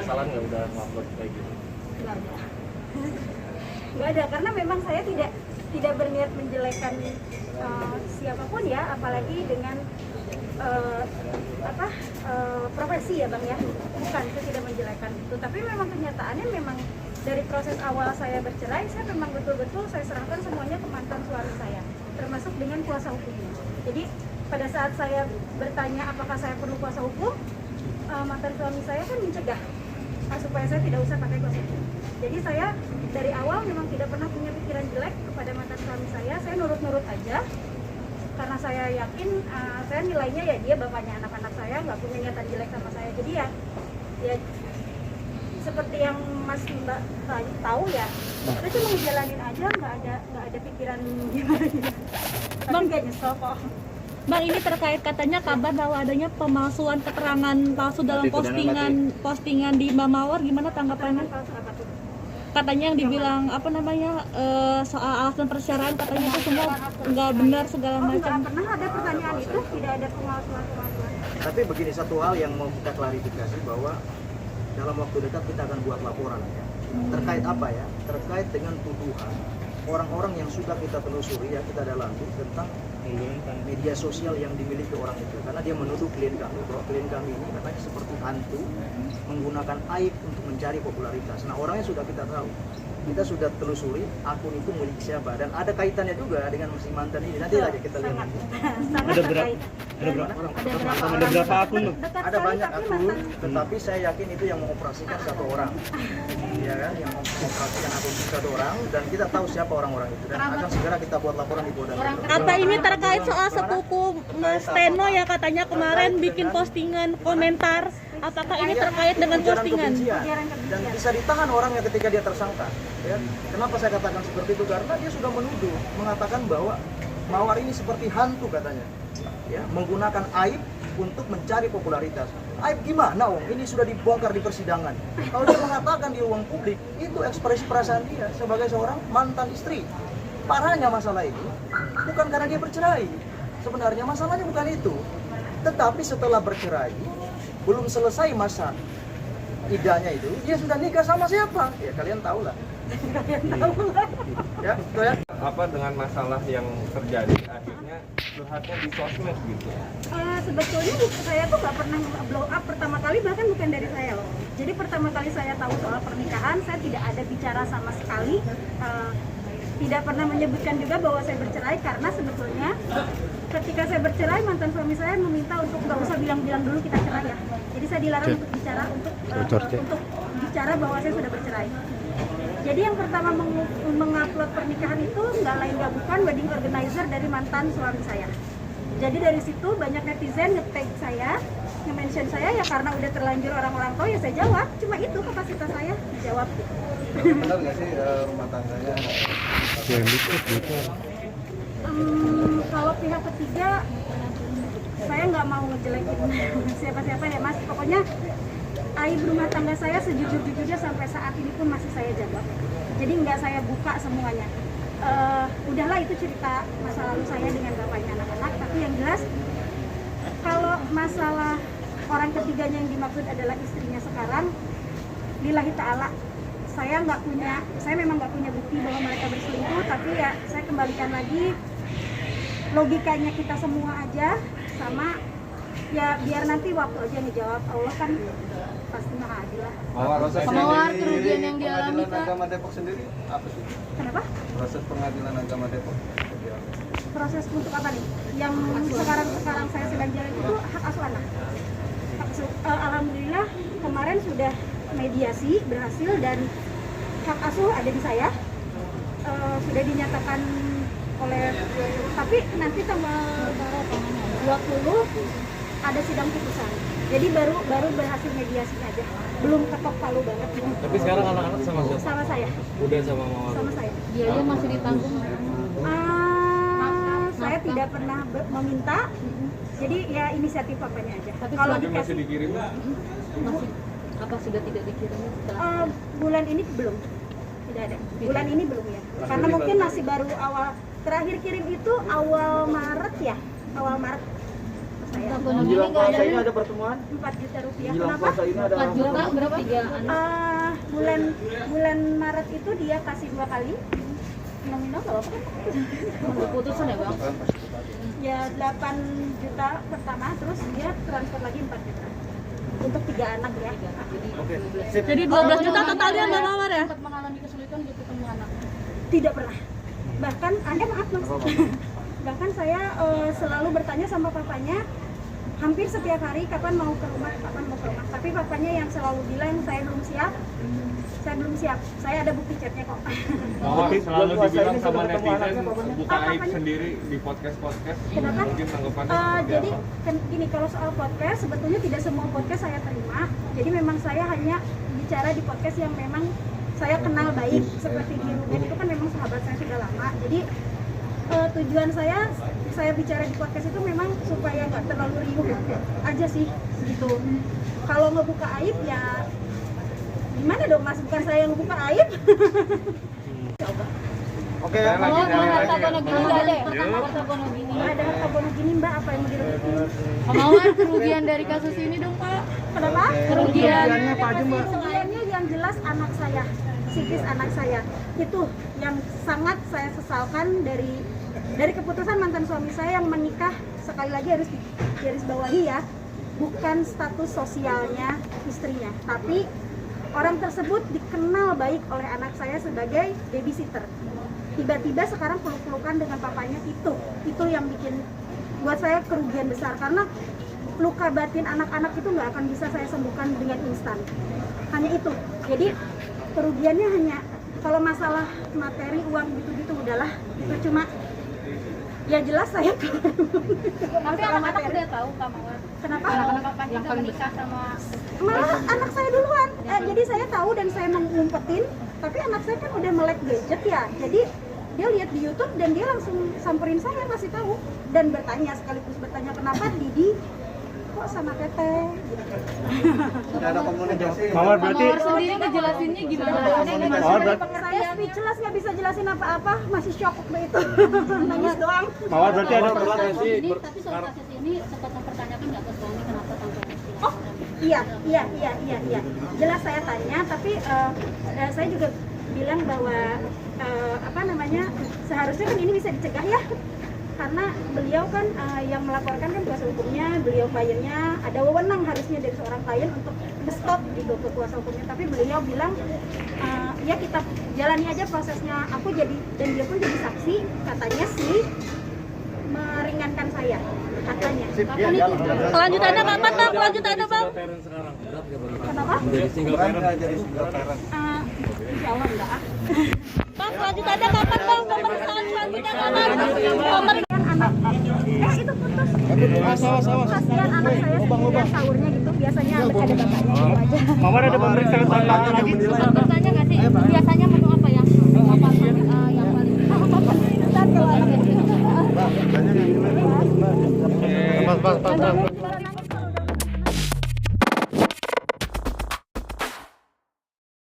penyesalan nggak udah ngupload kayak gitu? Nggak ada, karena memang saya tidak berniat menjelekan siapapun ya, apalagi dengan profesi ya Bang ya. Bukan, saya tidak menjelekan itu, tapi memang kenyataannya memang dari proses awal saya bercerai, saya memang betul-betul saya serahkan semuanya ke mantan suami saya, termasuk dengan kuasa hukumnya. Jadi pada saat saya bertanya apakah saya perlu kuasa hukum, mantan suami saya kan mencegah supaya saya tidak usah pakai kuasa hukum. Jadi saya dari awal memang tidak pernah punya pikiran jelek kepada mantan suami saya nurut-nurut aja. Karena saya yakin, saya nilainya ya dia bapaknya anak-anak saya, nggak punya niatan jelek sama saya. Jadi ya seperti yang Mas Mbak tahu ya, saya cuma ngejalanin aja, nggak ada pikiran gimana. Tapi nggak nyesel kok. Bang, ini terkait katanya kabar bahwa adanya pemalsuan keterangan palsu dalam postingan di Mbak Mawar, gimana tanggapannya? Katanya yang dibilang soal alasan perceraian, katanya itu semua nggak benar segala macam. Nggak pernah ada pertanyaan itu, tidak ada pemalsuan. Tapi begini, satu hal yang mau kita klarifikasi bahwa dalam waktu dekat kita akan buat laporan ya. Terkait apa ya? Terkait dengan tuduhan orang-orang yang sudah kita telusuri ya, kita dalami tentang media sosial yang dimiliki orang itu, karena dia menuduh klien kami bahwa klien kami ini katanya seperti hantu menggunakan aib untuk mencari popularitas. Nah, orangnya sudah kita tahu, kita sudah telusuri akun itu milik siapa, dan ada kaitannya juga dengan si mantan ini. Nanti lagi kita lihat. Ada berapa akun loh? Ada banyak akun, tetapi saya yakin itu yang mengoperasikan satu orang, ya kan, yang mengoperasikan akun satu orang, dan kita tahu siapa orang-orang itu, dan akan segera kita buat laporan di Polda. Kata ini terkait soal sepupu Mas Teno ya, katanya kemarin bikin postingan komentar. Apakah ini terkait dengan postingan? Dan bisa ditahan orangnya ketika dia tersangka. Ya. Kenapa saya katakan seperti itu? Karena dia sudah menuduh, mengatakan bahwa Mawar ini seperti hantu katanya, ya, menggunakan aib untuk mencari popularitas. Aib gimana, Om? Ini sudah dibongkar di persidangan. Kalau dia mengatakan di ruang publik, itu ekspresi perasaan dia sebagai seorang mantan istri. Parahnya masalah ini bukan karena dia bercerai. Sebenarnya masalahnya bukan itu. Tetapi setelah bercerai, belum selesai masa idahnya itu, dia sudah nikah sama siapa? Ya kalian tahu lah. Ya, betul ya. Apa dengan masalah yang terjadi akhirnya curhatnya di sosmed gitu? Sebetulnya saya tuh nggak pernah blow up pertama kali, bahkan bukan dari saya loh. Jadi pertama kali saya tahu soal pernikahan, saya tidak ada bicara sama sekali. Tidak pernah menyebutkan juga bahwa saya bercerai, karena sebetulnya ketika saya bercerai, mantan suami saya meminta untuk nggak usah bilang-bilang dulu kita cerai ya. Jadi saya dilarang untuk bicara untuk bicara bahwa saya sudah bercerai. Jadi yang pertama mengupload pernikahan itu nggak lain nggak bukan wedding organizer dari mantan suami saya. Jadi dari situ banyak netizen nge-tag saya, nge-mention saya, ya karena udah terlanjur orang-orang tahu ya saya jawab. Cuma itu kapasitas saya jawab. Benar nggak sih rumah tangganya? Kalau pihak ketiga, saya nggak mau ngejelekin siapa-siapa ya Mas. Pokoknya aib rumah tangga saya sejujur-jujurnya sampai saat ini pun masih saya jaga. Jadi nggak saya buka semuanya. Udahlah, itu cerita masa lalu saya dengan bapaknya anak-anak. Tapi yang jelas, kalau masalah orang ketiganya yang dimaksud adalah istrinya sekarang, lillahi ta'ala, saya memang nggak punya bukti bahwa mereka berselingkuh. Tapi ya saya kembalikan lagi, logikanya kita semua aja, sama ya biar nanti waktu aja ngejawab. Allah kan pasti maha adil lah. Mawar, kerugian yang dialami Kak. Agama Depok sendiri apa sih? Kenapa? Proses pengadilan agama Depok. Proses untuk apa nih? Yang sekarang saya sedang jalan itu hak asuh anak. Alhamdulillah kemarin sudah mediasi berhasil dan hak asuh ada di saya. Sudah dinyatakan oleh, tapi nanti tanggal 20 ada sidang putusan. Jadi baru berhasil mediasi aja, belum ketok palu banget. Tapi sekarang anak-anak sama siapa? Sama saya. Udah sama Mawar? Sama saya. Biaya masih ditanggung. Saya tidak pernah meminta, jadi ya inisiatif papanya aja. Tapi kalau Masih dikasih dikirim? Masih apa sudah tidak dikirim setelah bulan ini belum, tidak ada. Bulan ini belum ya, karena mungkin masih baru awal. Terakhir kirim itu awal Maret ya, awal Maret. saya. Menjelang puasa ini ada pertemuan? 4 juta rupiah. Menjelang Kenapa? puasa ini ada 4 juta berapa? 3 anak. Bulan Maret itu dia kasih 2 kali. Nominal nggak apa-apa. Keputusan ya bang? Ya 8 juta pertama, terus dia transfer lagi 4 juta. Untuk 3 anak ya. Oke, sip. Jadi 12 juta totalnya Mbak Mawar ya? Sempat mengalami kesulitan untuk ketemu anak. Tidak pernah. Bahkan maaf mas. Bahkan saya selalu bertanya sama papanya hampir setiap hari kapan mau ke rumah. Tapi papanya yang selalu bilang saya belum siap. Saya ada bukti chatnya kok. Mawar selalu Bulan puasa dibilang ini sama sudah ketemu netizen anaknya, Pak. buka aib Apanya? sendiri di podcast. Kenapa? Mungkin tanggapannya seperti Jadi apa? gini, kalau soal podcast sebetulnya tidak semua podcast saya terima. Jadi memang saya hanya bicara di podcast yang memang saya kenal baik, seperti di Ruben itu kan memang sahabat saya sudah lama. Jadi tujuan saya bicara di podcast itu memang supaya nggak terlalu riuh aja sih gitu. Kalau ngebuka aib ya gimana dong mas, bukan saya yang ngebuka aib. Oke, Saya lagi Oh, nyari harta lagi ya. gono gini nggak ada ya? Harta gono gini. Ada harta gono gini mbak, apa yang mau dirugiin? Pak Mawar, kerugian dari kasus ini dong Pak. Kenapa? Kerugiannya apa aja, Mbak? Kerugiannya yang jelas anak saya, psikis anak saya. Itu yang sangat saya sesalkan dari keputusan mantan suami saya yang menikah. Sekali lagi harus digarisbawahi ya, bukan status sosialnya istrinya, tapi orang tersebut dikenal baik oleh anak saya sebagai babysitter. Tiba-tiba sekarang peluk-pelukan dengan papanya, itu yang bikin buat saya kerugian besar, karena luka batin anak-anak itu nggak akan bisa saya sembuhkan dengan instan. Hanya itu. Jadi kerugiannya hanya kalau masalah materi, uang gitu-gitu udahlah, itu cuma ya jelas saya Tapi anak-anak udah tahu Pak Mawar. kenapa Anak-anak Papa yang paling menikah sama malah anak saya duluan. Jadi saya tahu dan saya ngumpetin, tapi anak saya kan udah melek gadget ya, jadi dia lihat di YouTube dan dia langsung samperin saya, kasih tahu dan sekaligus bertanya kenapa Didi kok sama Teteh gitu. Tidak ada komunikasi. Mawar Pak berarti Mawar sendiri ngejelasinnya gimana? Mawar berarti Saya speechless, nggak bisa jelasin apa-apa, masih shock begitu. Nangis doang. Mawar berarti ada Ini tapi soal kasus ini sempat mempertanyakan nggak ke suami kenapa tanggal Oh iya. Jelas saya tanya, tapi saya juga bilang bahwa seharusnya kan ini bisa dicegah ya, karena beliau kan yang melaporkan kan kuasa hukumnya, beliau kliennya, ada wewenang harusnya dari seorang klien untuk stop gitu ke kuasa hukumnya, tapi beliau bilang ya kita jalani aja prosesnya, aku jadi dan dia pun jadi saksi, katanya sih meringankan saya katanya. Ya, jalan. Kelanjutannya kapan Bang? Kelanjutannya Bang? Kenapa? Jadi single parent. Insya Allah enggak ah. Bang, kelanjutannya kapan Bang? Pemeriksaan selanjutnya kapan? Pemeriksaan anak itu putus. Kasihan anak saya sendirian sahurnya gitu, biasanya ada bapaknya gitu aja. Mawar ada pemeriksaan tambahan lagi. Bertanya nggak sih biasanya menu apa yang paling Bentar, kalau anak itu. Mas.